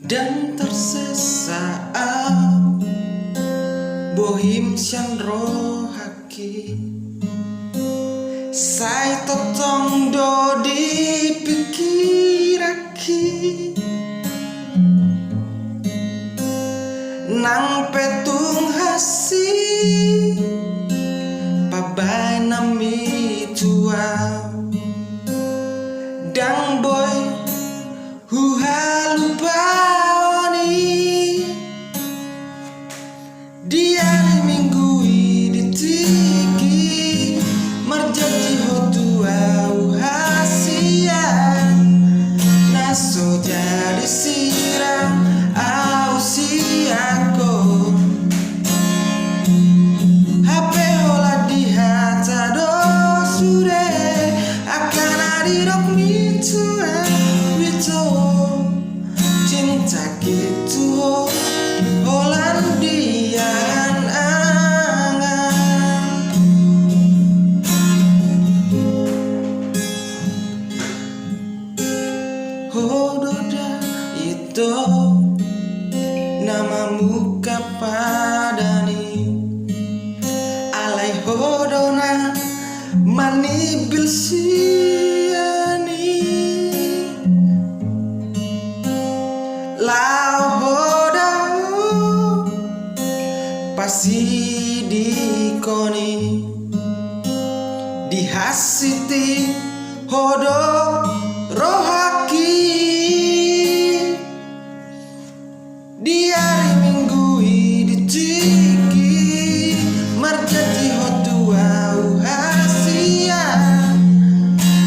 Dan tersesat bohim sian rohaki sai totong do dipikiraki nang petung hasi pabai nami tua dang boy lupa di hari minggu di tiki merjati hotua hasian naso jadi siram au siako HP hola di hata do sure akan adirok mitua wito cinta gitu holan dian angan hododa itu namamu kapadani alai hodona mani bilsiani lahoda pasti dikoni dihasiti hodo rohaki di hari minggu di tiki merjati hotua hasian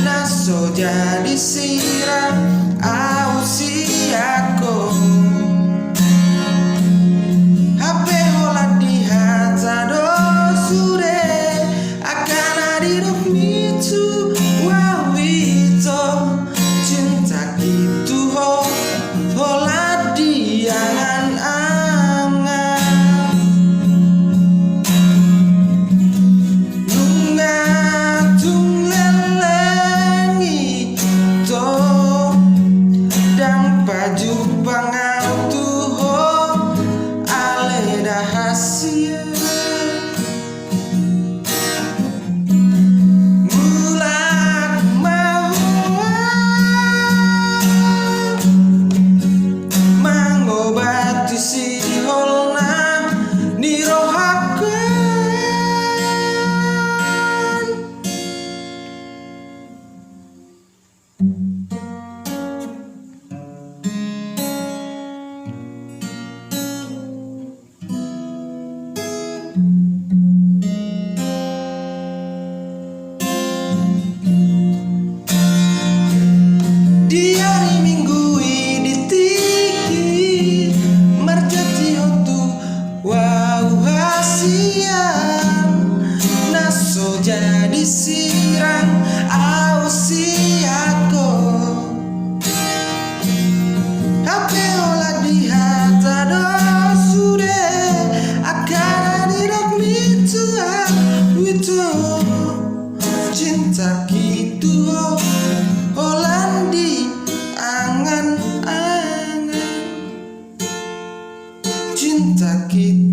naso jadi siram au siako HP hola di hata do sure akan adirok mitu wawito cinta gitu hola di angan-angan nungatung lelengi to dang paju pangatuho ale rahasia mulak mahua mangobati si holna nirohakan di hari minggu di tiki merjati hotu wow hasian naso jadi siram au siako HP hola di hata do sure akan adirok mitua wito cinta gitu holan di angan-angan cinta kita